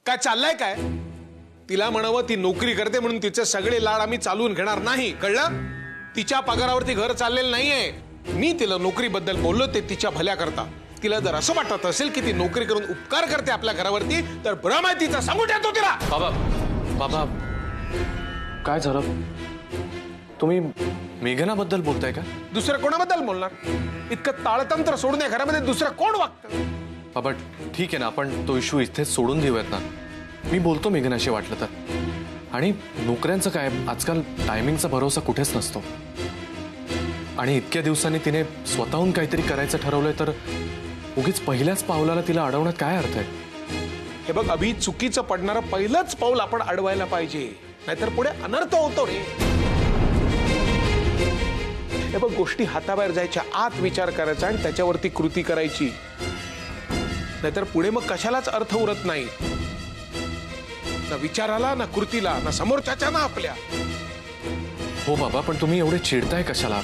काय चाललंय काय? तिला म्हणावं ती नोकरी करते म्हणून तिचे सगळे लाड आम्ही चालवून घेणार नाही, कळलं? तिच्या पगारावरती घर चाललेलं नाहीये. मी तिला नोकरीबद्दल बोललो ते तिच्या भल्या करता. तिला जर असं वाटत असेल की ती नोकरी करून उपकार करते आपल्या घरावरती तर भ्रम आहे तिचा. सांगू ठेवतो तिला. बाबा बाबा काय झालं? तुम्ही मेघनाबद्दल बोलताय का? दुसरं कोणाबद्दल बोलणार? इतकं ताळतंत्र सोडून या घरामध्ये दुसरं कोण वागतं? बाबा ठीक आहे ना, आपण तो इश्यू इथेच सोडून देऊयात ना. मी बोलतो मेघनाशी वाटलं तर. आणि नोकऱ्यांचं काय, आजकाल टायमिंगचा भरोसा कुठेच नसतो. आणि इतक्या दिवसांनी तिने स्वतःहून काहीतरी करायचं ठरवलंय तर उगीच पहिल्याच पावलाला तिला अडवण्यात काय अर्थ आहे? हे बघ अभि, चुकीचं पडणारं पहिलंच पाऊल आपण अडवायला पाहिजे, नाहीतर पुढे अनर्थ होतो रे. हे बघ, गोष्टी हाताबाहेर जायच्या आत विचार करायचा आणि त्याच्यावरती कृती करायची, नाहीतर पुढे मग कशालाच अर्थ उरत नाही. ना विचाराला, ना कृतीला, ना समोरच्याच्या, ना आपल्या. हो बाबा, पण तुम्ही एवढे चिडताय कशाला?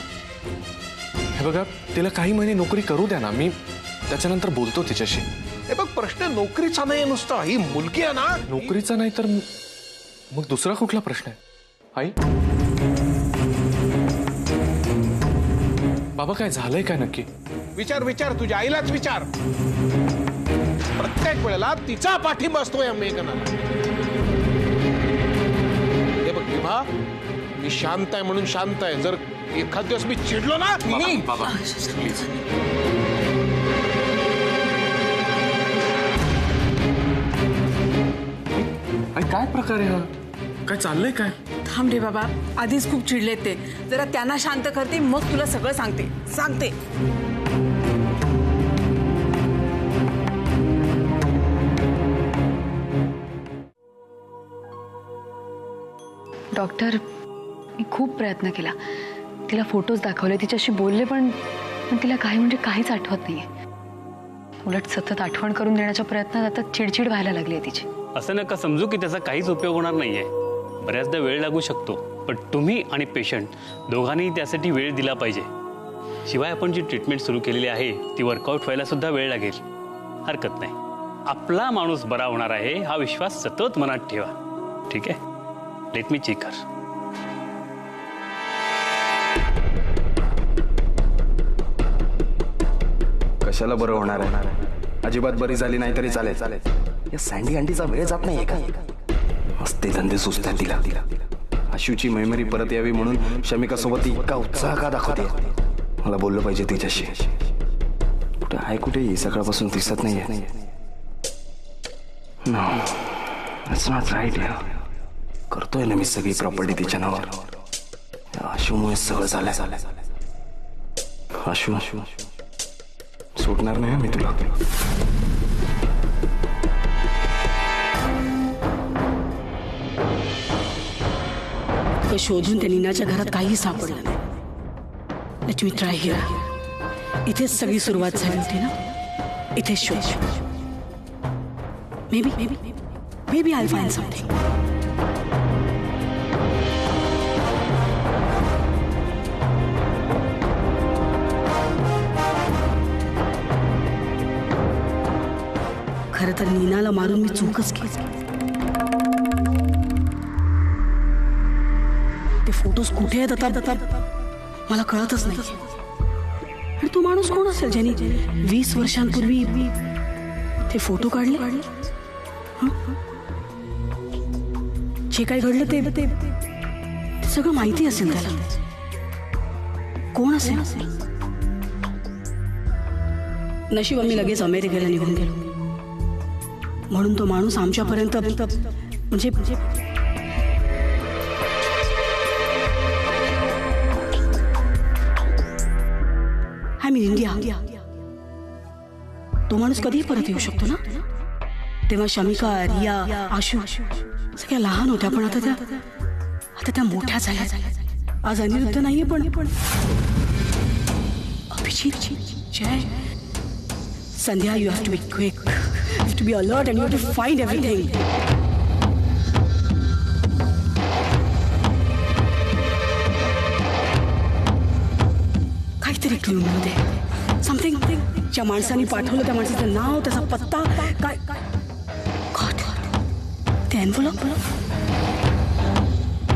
हे बघा, तिला काही महिने नोकरी करू द्या ना, मी त्याच्यानंतर बोलतो तिच्याशी. हे बघ, प्रश्न नोकरीचा नाही नुसता, ही मुलगी आहे ना. नोकरीचा नाही तर मग दुसरा कुठला प्रश्न आहे? आई बाबा काय झालंय काय नक्की? विचार विचार, तुझ्या आईलाच विचार. प्रत्येक वेळेला तिचा पाठिंबा असतो या मेघनाला. हे बघ विभा, मी शांत आहे म्हणून शांत आहे. जर एखाद दिवस मी चिडलो ना. बाबा प्लीज. काय प्रकार आहे हा? काय चाललंय काय? थांब रे बाबा, आधीच खूप चिडलेत ते. जरा त्यांना शांत करते, मग तुला सगळं सांगते. डॉक्टर, मी खूप प्रयत्न केला. तिला फोटोज दाखवले, तिच्याशी बोलले, पण तिला काही म्हणजे काहीच आठवत नाहीये. उलट सतत आठवण करून देण्याच्या प्रयत्नात आता चिडचिड व्हायला लागली आहे तिची. असं नका समजू की त्याचा काहीच उपयोग होणार नाहीये. बऱ्याचदा वेळ लागू शकतो, पण तुम्ही आणि पेशंट दोघांनी त्यासाठी वेळ दिला पाहिजे. शिवाय आपण जी ट्रीटमेंट सुरू केलेली आहे ती वर्कआउट व्हायला सुद्धा वेळ लागेल. हरकत नाही, आपला माणूस बरा होणार आहे हा विश्वास सतत मनात ठेवा. ठीक आहे, लेट मी चेक कर. कशाला बरं होणार आहे? अजिबात बरी झाली नाही तरी चालेल. या सँडी आंटीचा वेळ जात नाहीये का? मस्ते धंदे सुचतात तिला. आशूची मेमरी परत यावी म्हणून शमिका सोबत इतका उत्साह का दाखवते? मला बोललं पाहिजे तिच्याशी. कुठे आहे, कुठे सकाळपासून दिसत नाहीये. That's not right. करतोय ना मी सगळी प्रॉपर्टी तिच्या नावावर. आशूमुळे सगळं झालंय. आशू सुटणार नाही मी तुला. शोधून त्या नीनाच्या घरात काही सापडलं नाही. Let me try here. इथेच सगळी सुरुवात झाली होती ना, इथेच शोध. Maybe I'll find something. खरं तर नीनाला मारून मी चूकच केली. ते फोटोज कुठे आहेत आता मला कळतच नाही. आणि तो माणूस कोण असेल ज्याने 20 वर्षांपूर्वी ते फोटो काढले? जे काय घडलं ते सगळं माहिती असेल त्याला. कोण असेल? नशीब आम्ही लगेच अमेरिकेला निघून गेलो म्हणून तो माणूस आमच्यापर्यंत म्हणजे आय मीन इंडिया. तो माणूस कधीही परत येऊ शकतो ना. तेव्हा शमिका, रिया, आशू सगळ्या लहान होत्या, पण आता त्या मोठ्या झाल्या. आज अनिरुद्ध नाहीये, पण Abhijit, Jay, Sandhya, you have to be quick, you have to be alert and you have to find everything. काहीतरी क्लू मिळू दे. समथिंग. ज्या माणसाने पाठवलं त्या माणसाचं नाव, त्याचा पत्ता, काय. ते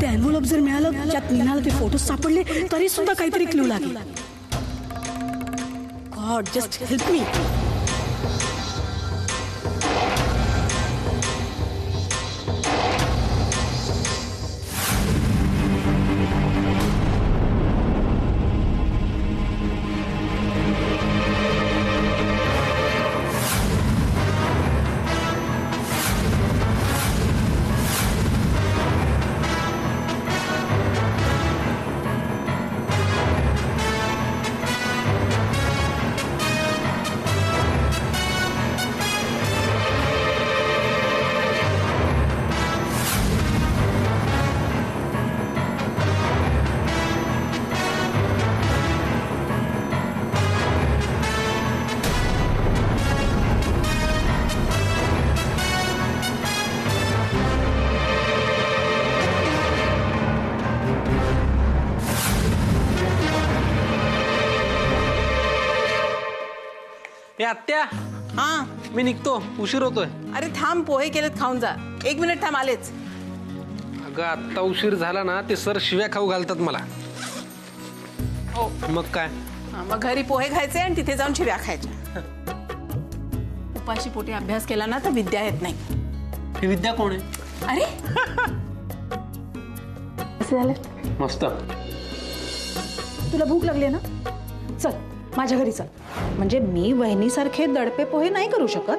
एन्व्हलप जर मिळालं त्यात मीनाला ते फोटो सापडले तरी सुद्धा काहीतरी क्लू लागेल. God just help me. ए आत्या, हा मी निघतो, उशीर होतोय. अरे थांब, पोहे केलेत खाऊन जा. 1 मिनिट थांब, आलेच. अगं आत्ता उशीर झाला ना ते सर शिव्या खाऊ घालतात मला. हो मग काय, मग घरी पोहे खायचे आणि तिथे जाऊन शिव्या खायच्या. उपाशी पोटी अभ्यास केला ना तर विद्या येत नाही. ही विद्या कोण आहे? अरे असं झालं. मस्त. तुला भूक लागली ना, चल माझ्या घरी चल. म्हणजे मी वहिनीसारखे दडपे पोहे नाही करू शकत,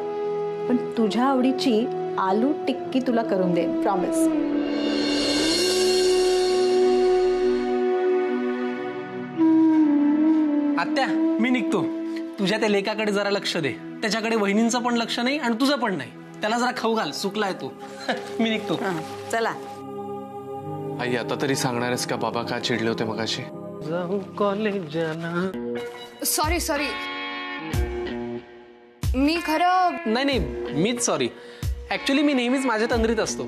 पण तुझ्या आवडीची आलू टिक्की तुला करून दे, प्रॉमिस. आत्या मी निघतो. तुझ्या त्या लेकाकडे जरा लक्ष दे. त्याच्याकडे वहिनींचं पण लक्ष नाही आणि तुझं पण नाही. त्याला जरा खाऊ घाल, सुकलाय तू. मी निघतो. चला. आई आता तरी सांगणार आहेस का बाबा का चिडले होते मगाशी? जाऊ कॉलेजला. सॉरी मी खरं नाही मीच सॉरी. ऍक्च्युली मी नेहमीच माझ्या तंद्रीत असतो.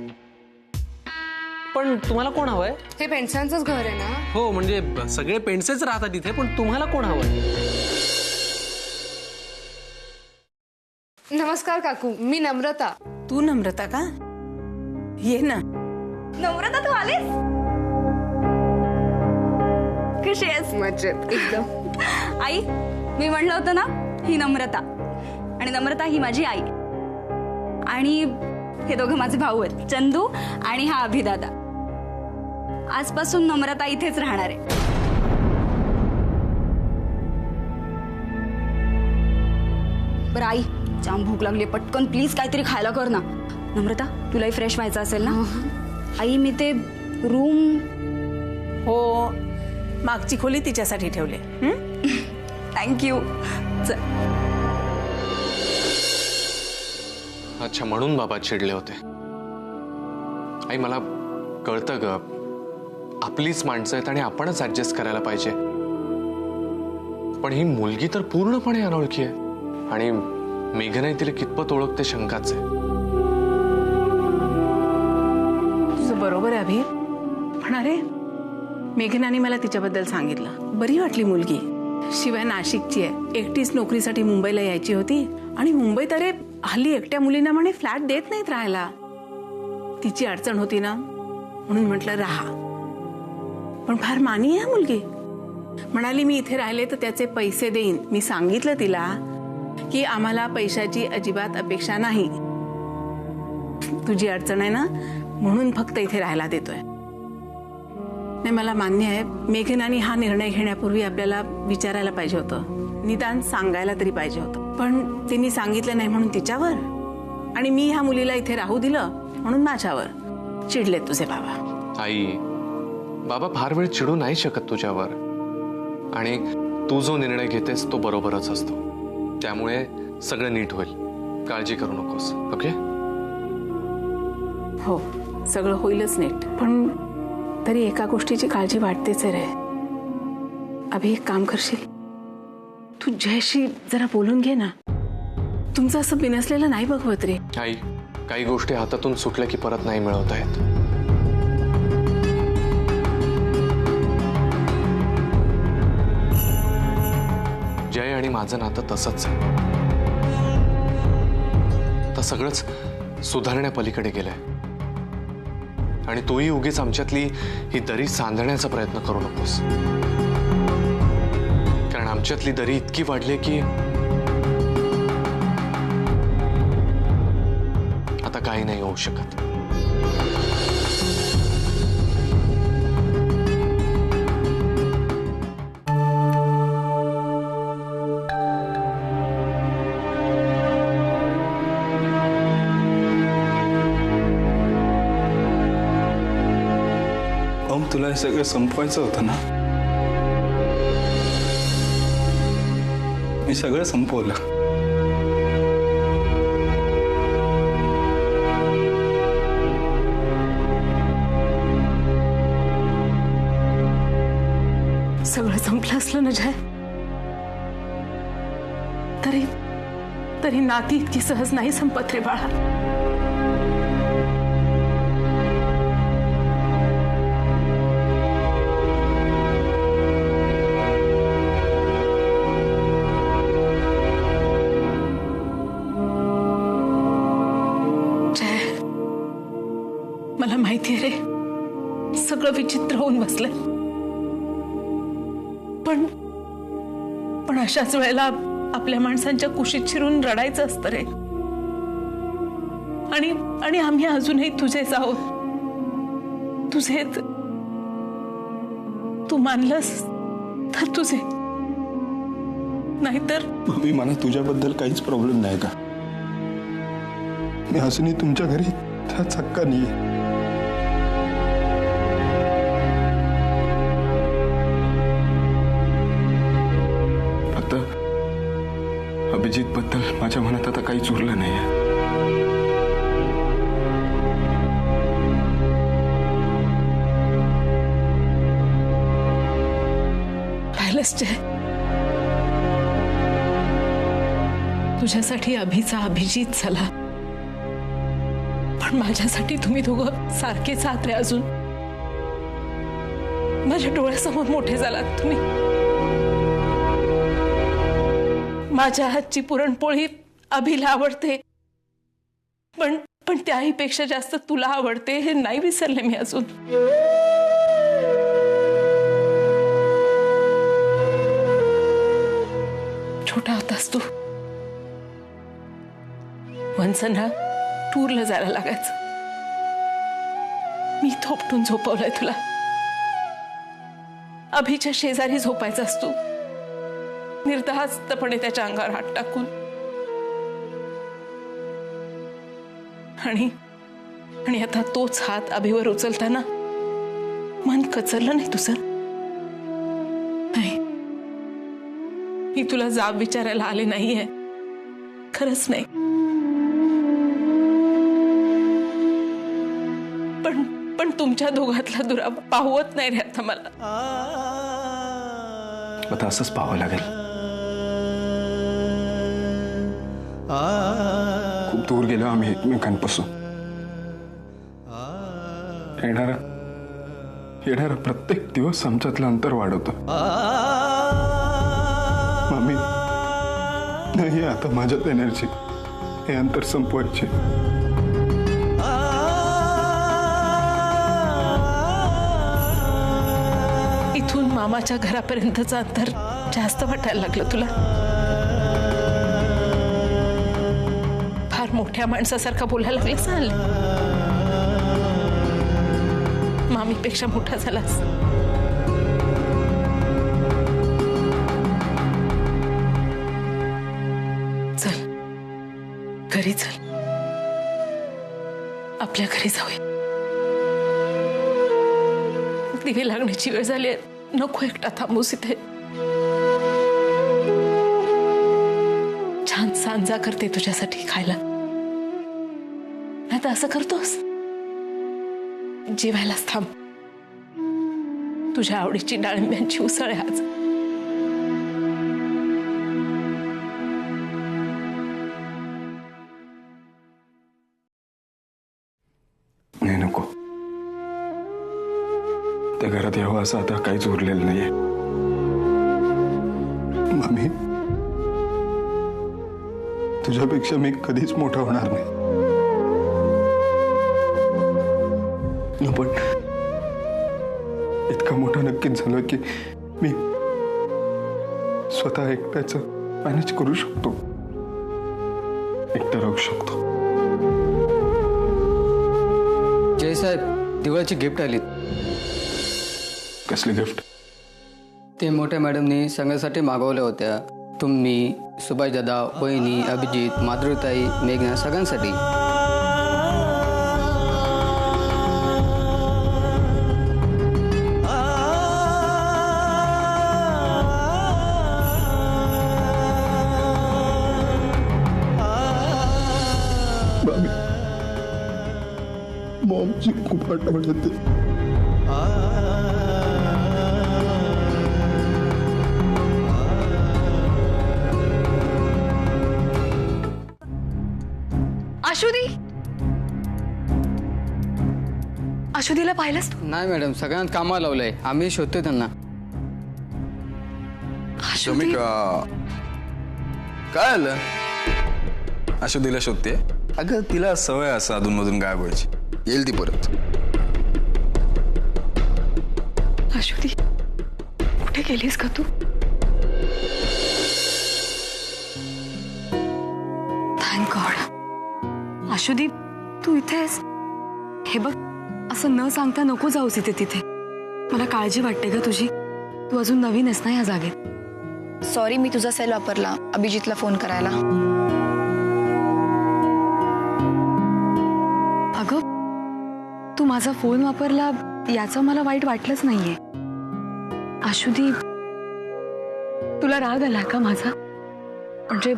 पण तुम्हाला कोण हवंय? हे पेन्शनचंच घर आहे ना? हो, म्हणजे सगळे पेंडसेच राहतात इथे, पण तुम्हाला कोण हवंय? नमस्कार काकू, मी नम्रता. तू नम्रता का? ये ना. नम्रता तू आलीस? कशी आहेस? मजेत एकदम. आई, मी म्हणलं होतं ना, ही नम्रता आणि नम्रता ही माझी आई. आणि हे दोघं माझे भाऊ आहेत, चंदू आणि हा अभिदादा. आजपासून नम्रता इथेच राहणार आहे. बरं आई, जाम भूक लागली, पटकन प्लीज काहीतरी खायला कर ना. नम्रता, तुलाही फ्रेश व्हायचं असेल ना? आई, मी ते रूम. हो, मागची खोली तिच्यासाठी ठेवले. थँक्यू. अच्छा, म्हणून बाबा चिडले होते. आई मला कळतं ग, आपलीच माणसं आहेत आणि आपणच ऍडजस्ट करायला पाहिजे. पण ही मुलगी तर पूर्णपणे अनोळखी आहे आणि मेघनाई तिला कितपत ओळखते शंकाच आहे. तुझं बरोबर आहे अभि. पण अरे, मेघनाने मला तिच्याबद्दल सांगितलं. बरी वाटली मुलगी. शिवाय नाशिकची आहे, एकटीच नोकरीसाठी मुंबईला यायची होती. आणि मुंबईत अरे हल्ली एकट्या मुलींना म्हणे फ्लॅट देत नाहीत राहायला. तिची अडचण होती ना, म्हणून म्हटलं राहा. पण फार मानी आहे मुलगी. म्हणाली मी इथे राहिले तर त्याचे पैसे देईन. मी सांगितलं तिला की आम्हाला पैशाची अजिबात अपेक्षा नाही. तुझी अडचण आहे ना, म्हणून फक्त इथे राहायला देतोय. नाही, मला मान्य आहे, मेघनाने हा निर्णय घेण्यापूर्वी आपल्याला विचारायला पाहिजे होतं, निदान सांगायला तरी पाहिजे होतं. पण तिने सांगितलं नाही म्हणून तिच्यावर, आणि मी ह्या मुलीला इथे राहू दिलं म्हणून माझ्यावर चिडलेत तुझे बाबा. आई, बाबा फार वेळ चिडू नाही शकत तुझ्यावर. आणि तू जो निर्णय घेतेस तो बरोबरच असतो. त्यामुळे सगळं नीट होईल, काळजी करू नकोस. ओके? हो, सगळं होईलच नीट. पण तरी एका गोष्टीची काळजी वाटतेच रे. अभि, एक काम करशील, तू जयशी जरा बोलून घे ना. तुमचं असं बिनसलेलं नाही बघवत रे. आई, काही गोष्टी हातातून सुटल्या की परत नाही मिळवत आहेत. जय आणि माझं नातं तसंच आहे. तर सगळंच सुधारण्यापलीकडे गेलंय. आणि तोही उगीच आमच्यातली ही दरी सांधण्याचा प्रयत्न करू नकोस, कारण आमच्यातली दरी इतकी वाढली की आता काही नाही होऊ शकत. तुला हे सगळं संपवायचं होतं ना. मी सगळं संपवलं. सगळं संपलं असलं ना जय, तरी तरी नाती इतकी सहज नाही संपत रे बाळा. मला माहितीये रे, सगळं विचित्र होऊन बसलंय, पण अशाच वेळेला आपल्या माणसांच्या कुशीत शिरून रडायचं असतं रे. आणि आम्ही अजूनही तुझेच आहोत, तुझेच. तू मानलंस तर तुझे, नाहीतर. मम्मी, मला तुझ्याबद्दल काहीच प्रॉब्लेम नाही का? मी अजूनही तुमच्या घरी त्याच हक्काने. अभिजित बद्दल माझ्या मनात आता काहीच उरलं नाहीये. पाहिलंच जय, तुझ्यासाठी अभिचा अभिजित झाला, पण माझ्यासाठी तुम्ही दोघं सारखेच आहात रे अजून. माझ्या डोळ्यासमोर मोठे झालात तुम्ही. माझ्या हातची पुरणपोळी अभिला आवडते, पण त्याहीपेक्षा जास्त तुला आवडते हे नाही विसरले मी अजून. छोटा होतास तू, वंसना टूरला जायला लागायचं. मी थोपटून झोपवलंय तुला. अभिच्या शेजारी झोपायचास तू, निर्धास्तपणे त्याच्या अंगावर हात टाकून. आणि आता तोच हात अभिवर उचलताना मन कचरलं नाही तुझं? नाही, मी तुला जाब विचारायला आले नाहीये, खरंच नाही. पण तुमच्या दोघातला दुरावा पाहवत नाही रे आता मला. आता असंच पाहावं लागेल. खूप दूर गेलो आम्ही एकमेकांपासून. येणारा प्रत्येक दिवस आमच्यातलं अंतर वाढवतो. मम्मी, नाही आता माझ्यात एनर्जी हे अंतर संपवायचे. इथून मामाच्या घरापर्यंतचं अंतर जास्त वाटायला लागलं तुला. फार मोठ्या माणसासारखा बोलायला लागलं. चाल, मामीपेक्षा मोठा झालास. चल घरी चल, आपल्या घरी जाऊया. दिवे लागण्याची वेळ झाली, नको एकटा थांबूस इथे. छान सांजा करते तुझ्यासाठी खायला. नाही तर असं करतोस, जेवायलाच थांब. तुझ्या आवडीची डाळिंब्यांची उसळ आहे आज. नाही, नको. त्या घरात यावं असं आता काहीच उरलेलं नाहीये. मम्मी, तुझ्यापेक्षा मी कधीच मोठा होणार नाही. स्वप्न पण इतका मोठा नक्कीच झालं की मी स्वतः एकट्याचं मॅनेज करू शकतो, एकटा राहू शकतो. जयसाहेब, दिवाळीची गिफ्ट आली. कसली गिफ्ट? ते मोठ्या मॅडमनी सगळ्यासाठी मागवल्या होत्या. तुम्ही, सुभाष दादा, वहिनी, अभिजित, माधुरीताई, मेघना, सगळ्यांसाठी. मॉमची खूप आठवण येते. अश्वतीला पाहिलंस तू? नाही मॅडम, सगळ्यांना कामाला लावलंय. आम्ही शोधतोय त्यांना. शमिका, काय आलं? अश्वतीला शोधते? अगं तिला सवय असं अधूनमधून गायब व्हायची. येईल ती परत. अश्वती, कुठे गेलीस का तू? Thank God. अश्वती, तू इथेस? हे बघ, असं न सांगता नको जाऊस इथे तिथे. मला काळजी वाटते ग तुझी. तू अजून नवीन आहेस ना या जागेत. सॉरी, मी तुझा सेल वापरला अभिजितला फोन करायला. अगं, तू माझा फोन वापरला याचं मला वाईट वाटलंच नाहीये. अश्वती, तुला राग आला का माझा? म्हणजे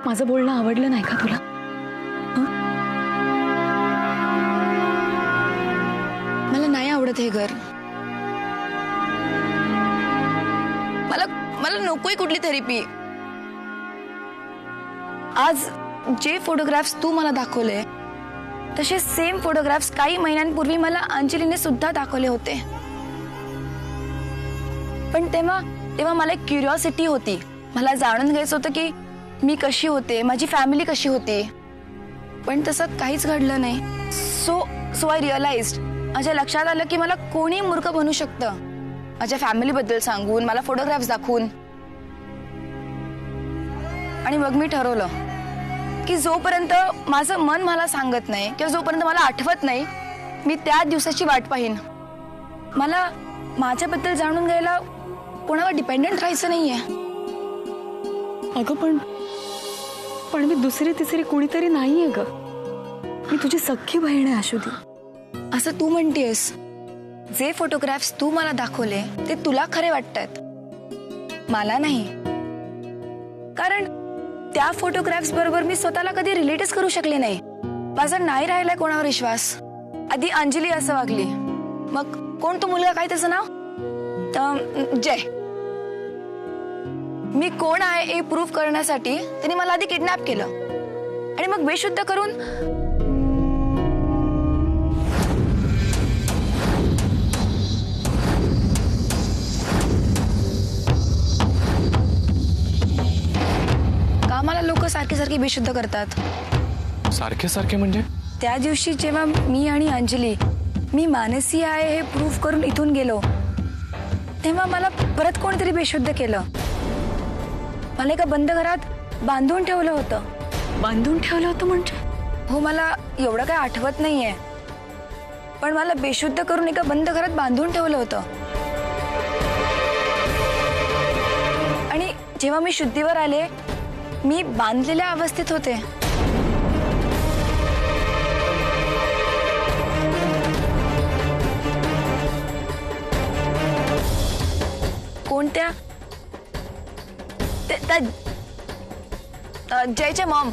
माझं बोलणं आवडलं नाही का तुला? मला नाही आवडत हे घर. मला नकोय कुठली थेरपी. आज जे फोटोग्राफ्स तू मला दाखवले तसे सेम फोटोग्राफ्स काही महिन्यांपूर्वी मला अंजलीने सुद्धा दाखवले होते. पण तेव्हा मला एक क्युरिओसिटी होती. मला जाणून घ्यायचं होतं की मी कशी होते, माझी फॅमिली कशी होती. पण तसं काहीच घडलं नाही. सो आय रिअलाइज्ड, माझ्या लक्षात आलं की मला कोणी मूर्ख बनू शकतं माझ्या फॅमिलीबद्दल सांगून, मला फोटोग्राफ्स दाखवून. आणि मग मी ठरवलं की जोपर्यंत माझं मन मला सांगत नाही किंवा जोपर्यंत मला आठवत नाही, मी त्या दिवसाची वाट पाहीन. मला माझ्याबद्दल जाणून घ्यायला कोणावर डिपेंडेंट राहायचं नाहीये. अगं, पण मी दुसरी तिसरी कोणीतरी नाहीये ग. मी तुझी सख्खी बहीण आहे अश्वती. असं तू म्हणतेस. जे फोटोग्राफ्स तू मला दाखवले ते तुला खरे वाटतात, मला नाही. कारण त्या फोटोग्राफ्स बरोबर मी स्वतःला कधी रिलेटच करू शकले नाही. माझा नाही राहिलाय कोणावर विश्वास. आधी अंजली असं वागली, मग कोण तो मुलगा, काय त्याचं नाव, जय. मी कोण आहे हे प्रूव्ह करण्यासाठी त्यांनी मला आधी किडनॅप केलं आणि मग बेशुद्ध करून कामाला लोक सारखे सारखे बेशुद्ध करतात. सारखे सारखे म्हणजे? त्या दिवशी जेव्हा मी आणि अंजली मी मानसी आहे हे प्रूव्ह करून इथून गेलो, तेव्हा मला परत कोणीतरी बेशुद्ध केलं. मला एका बंद घरात बांधून ठेवलं होतं. बांधून ठेवलं होतं म्हणजे? हो, मला एवढं काय आठवत नाहीये, पण मला बेशुद्ध करून एका बंद घरात बांधून ठेवलं होतं. आणि जेव्हा मी शुद्धीवर आले, मी बांधलेल्या अवस्थेत होते. कोणत्या? जयच्या मॉम.